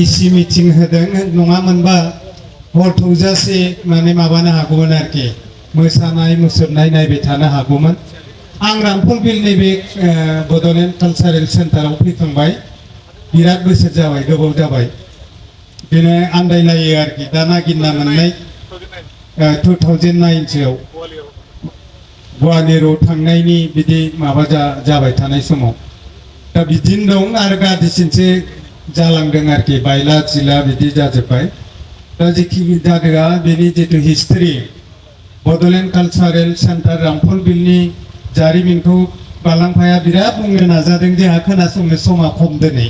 इसी मिटिं होदों नङामोनबा हर थौजासे माने माबानो हागौमोन आरोखि मोसानाय मुसुरनाय नायबाय थानो हागौमोन आं रामफलबिल नैबे बड'लेण्ड कालचारेल सेन्टाराव फैखांबाय बिराद बोसोर जाबाय गोबाव जाबाय बिदिनो आन्दायलायो आरोखि दा नागिरना मोननाय 2009 सोआव गुवाहाटियाव थांनायनि बिदि माबा जाबाय थानाय समाव दा बिदिनो दं आरो गाज्रिसिनसो जालांदों आरोखि बायला जिला बिदि जाजोब्बाय दा जिखिनि जादोंआ बेनि जितु हिस्ट्रि बड'लेण्ड कालचारेल सेन्टार रामफलबिलनि जारिमिनखौ बालांफाया बिराद बुंनो नाजादों जोंहा खोनासंनो समा खम दिनै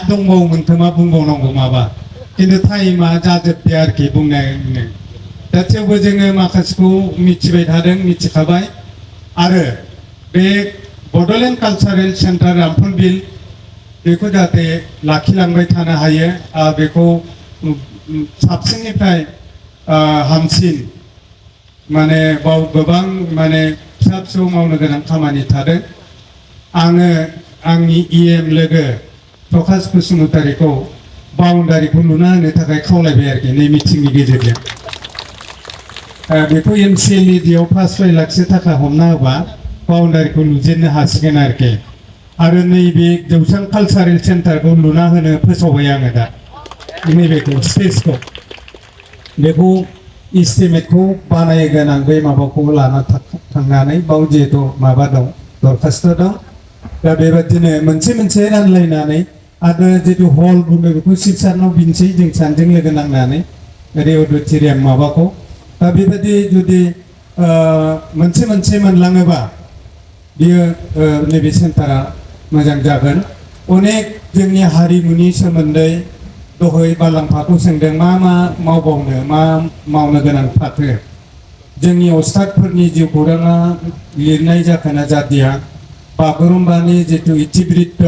दंबावोमोन खोमा बुंबावनांगौ माबा खिन्थु टाइमा जाजोब्बाय आरोखि बुंनायनो दा थेवबो जोङो माखासेखौ मिथिबाय थादों मिथिखाबाय आरो बे बड'लेण्ड कालचारेल सेन्टार रामफलबिल बेखौ जाहाथे लाखिलांबाय थानो हायो बेखौ साबसिननिफ्राय हामसिन माने बाव गोबां माने फिसा फिसौ मावनो गोनां खामानि थादों आङो आंनि इएम लोगो प्रकाश बसुमतारीखौ बाउन्डारिखौ लुना होनो थाखाय खावलायबाय आरोखि नै मिटिंनि गेजेरजों बेखौ एमसिएलइडियाव 5 लाखसो थाखा हमना होबा बाउन्डारिखौ लुजेननो हासिगोन आरोखि आरो नैबे जौसां कालचारेल सेन्टारखौ लुना होनो फोसावबाय आङो दा नैबेखौ स्टेजखौ बेखौ इस्टिमेटखौ बानायगोन आं बे माबाखौ लाना थांनानै बाव जिहेतु माबा दं दरखास्त दं दा बेबादिनो मोनसे मोनसे रानलायनानै आरो जितु हल बुङो बेखौ शिबसारनाव बिनसै जों सानैजों लोगो नांनानै ओरै अडिट'रियाम माबाखौ दा बेबायदि जुदि मोनसे मोनसे मोनलाङोबा बियो नैबे सेन्टारा मोजां जागोन अनेक जोंनि हारिमुनि सोमोन्दै दहाय बालांफाखौ सोंदों मा मावबावनो मा मावनो गोनां थाखो जोंनि अस्थादफोरनि जिउ खौराङा लिरनाय जाखोना जादिया बागुरुम्बानि जितु इतिवृत्त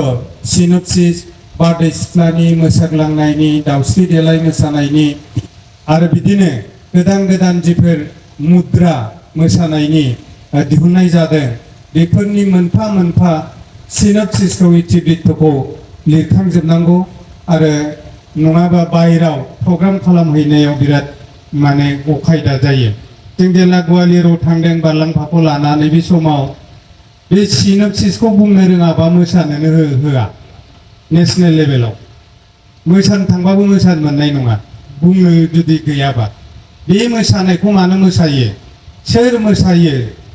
सिनपसिस बारदै सिख्लानि मोसाग्लांनायनि दावस्रि देलाय मोसानायनि आरो बिदिनो गोदान गोदान जिफोर मुद्रा मोसानायनि दिहुननाय जादों बेफोरनि मोनफा मोनफा सिनपसिसखौ इतिवृत्तखौ लिरखांजोबनांगौ आरो नङाबा बाहेराव प्रग्राम खालामहैनायाव बिराद माने अखायदा जायो जों जेला गुवाहाटियाव थांदों बारलांफाखौ लानानै बे समाव बे सिनपसिसखौ बुंनो रोङाबा मोसानोनो होआ नेशनेल लेभेलाव मोसानो थांबाबो मोसानो मोननाय नङा बुंनो जुदि गैयाबा बे मोसानायखौ मानो मोसायो सोर मोसायो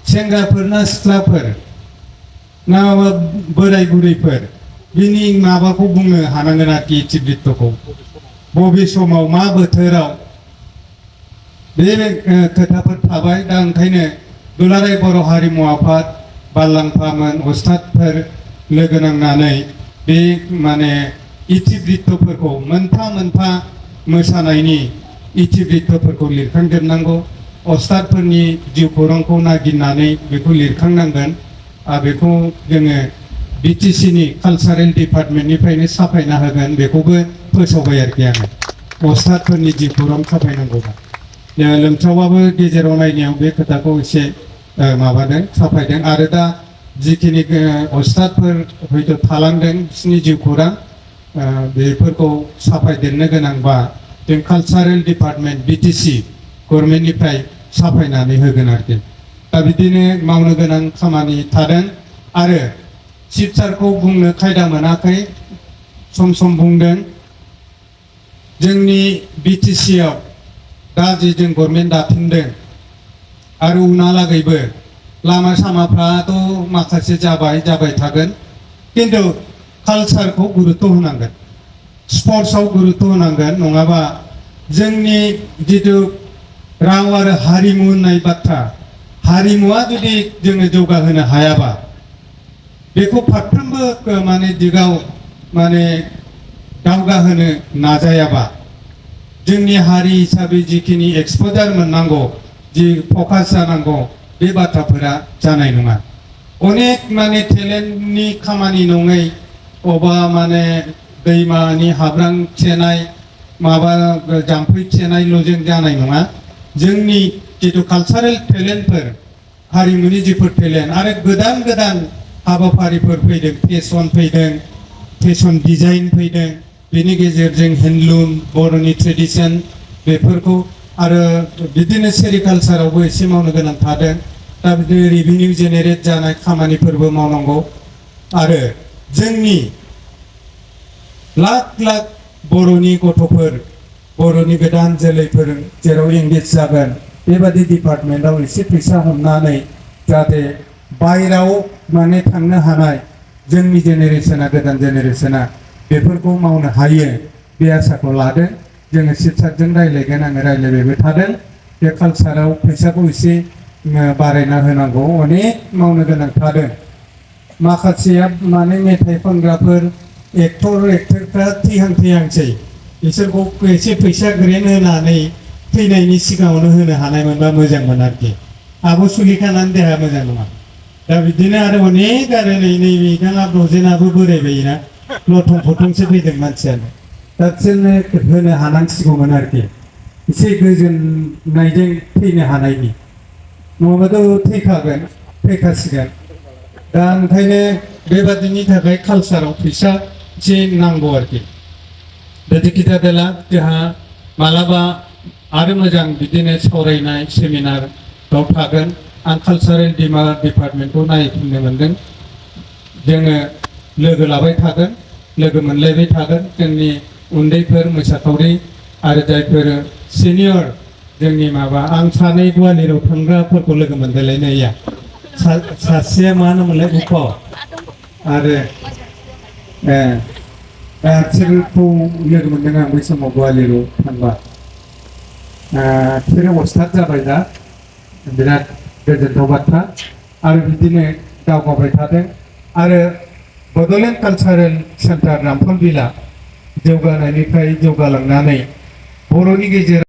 सेंग्राफोर ना सिख्लाफोर ना बोराय बुरैफोर बिनि माबाखौ बुंनो हानांगोन आरोखि इतिवृत्तखौ बबे समाव मा बोथोराव बे खोथाफोर थाबाय दा ओंखायनो दुलाराय बर' हारिमु आफाद बारलांफामोन अस्थादफोर लोगो नांनानै बे माने इतिवृत्तफोरखौ मोनफा मोनफा मोसानायनि इतिवृत्तफोरखौ लिरखांजोबनांगौ अस्थादफोरनि जिउ खौरांखौ नागिरनानै बेखौ लिरखांनांगोन बेखौ जोङो बिटिसिनि कालचारेल डिपार्टमेन्टनिफ्रायनो साफायना होगोन बेखौबो फोसावबाय आरोखि आङो अस्थादफोरनि जिउ खौरां साफायनांगौबा लोमसावाबो गेजेराव नायनायाव बे खोथाखौ एसे माबादों साफायदों आरो दा जिखिनि अस्थादफोर हयथ' थालांदों बिसोरनि जिउ खौरां बेफोरखौ साफायदेरनो गोनांबा जों कालचारेल डिपार्टमेन्ट बिटिसि गभर्नमेन्टनिफ्राय साफायनानै होगोन आरोखि दा बिदिनो मावनो गोनां खामानि थादों आरो चिफ सारखौ बुंनो खायदा मोनाखै सम सम बुंदों जोंनि बिटिसिआव दा जे जों गभर्नमेन्ट दाफिनदों आरो उनहालागैबो लामा सामाफ्राथ' माखासे जाबाय थागोन किन्तु कालचारखौ गुरुत्व होनांगोन स्पर्ट्सआव गुरुत्व होनांगोन नङाबा जोंनि जितु राव आरो हारिमु होननाय बाथ्रा हारिमुआ जुदि जोङो जौगाहोनो हायाबा बेखौ फारफ्रोमबो माने दिगाव माने दावगाहोनो नाजायाबा जोंनि हारि हिसाबै जिखिनि एक्सप'जार मोननांगौ जि फकास जानांगौ बे बाथ्राफोरा जानाय नङा अनेक माने टेलेन्टनि खामानि नङै अबा माने दैमानि हाब्रां थेनाय माबा जाम्फै थेनायल'जों जानाय नङा जोंनि जितु कालचारेल टेलेन्टफोर हारिमुनि जिफोर टेलेन्ट आरो गोदान गोदान हाबाफारिफोर फैदों फेशन डिजाइन फैदों बेनि गेजेरजों हेन्डलुम बर'नि ट्रेडिसन बेफोरखौ आरो बिदिनो सेरिकालसारावबो एसे मावनो गोनां थादों। दा बिदिनो रेभिनिउ जेनेरेट जानाय खामानिफोरबो मावनांगौ आरो जोंनि लाख लाख बर'नि गथ'फोर बर'नि गोदान जोलैफोर जेराव एंगेज जागोन बेबादि डिपार्टमेन्टआव एसे फैसा हमनानै जाहाथे बायराव माने थांनो हानाय जोंनि जेनेरेसना गोदान जेनेरेसना बेफोरखौ मावनो हायो बे आसाखौ लादों। जोङो सिपसारजों रायज्लायगोन आङो रायज्लायबायबो थादों बे कालसाराव फैसाखौ एसे बारायना होनांगौ अनेक मावनो गोनां थादों। माखासेया माने मेथाइ खनग्राफोर एक्टर एक्टरफ्रा थैहांसै बिसोरखौ एसे फैसा ग्रेन्ड होनानै थैनायनि सिगाङावनो होनो हानायमोनबा मोजांमोन आरोखि। आब' सुलेखानानो देहा मोजां नङा दा बिदिनो आरो अनेक आरो नैबे गाना ब्रजेनाबो बोरायबायना लथं फथंसो फैदों मानसियानो दा बिसोरनो होनो हानांसिगौमोन आरोखि एसे गोजोननायजों थैनो हानायनि नङाबाथ' थैखासिगोन दा ओंखायनो बेबादिनि थाखाय कालसाराव फैसा एसे नांगौ आरोखि। दा जेखि जादोला जोंहा मालाबा आरो मोजां बिदिनो सावरायनाय सेमिनाराव थागोन। आं कालसारेल डिपार्टमेन्टखौ नायफिननो मोनदों। जोङो लोगो लाबाय थागोन लोगो मोनलायबाय थागोन जोंनि उन्दैफोर मोसाखावरि आरो जायफोर सिनियर जोंनि माबा आं सानै गुवाहाटियाव थांग्राफोरखौ लोगो मोनलायनाया सासेया मा होनोमोनलाय उफाव आरो बिसोरखौ लोगो मोनदों आं बै समाव गुवाहाटियाव थांबा बिसोरो अस्थाद जाबाय दा बिराद गोजोनथाव बाथ्रा आरो बिदिनो दावगाबाय थादों आरो बड'लेण्ड कालसारेल सेन्टार रामफलबिला जौगानायनिफ्राय जौगालांनानै बर'नि गेजेराव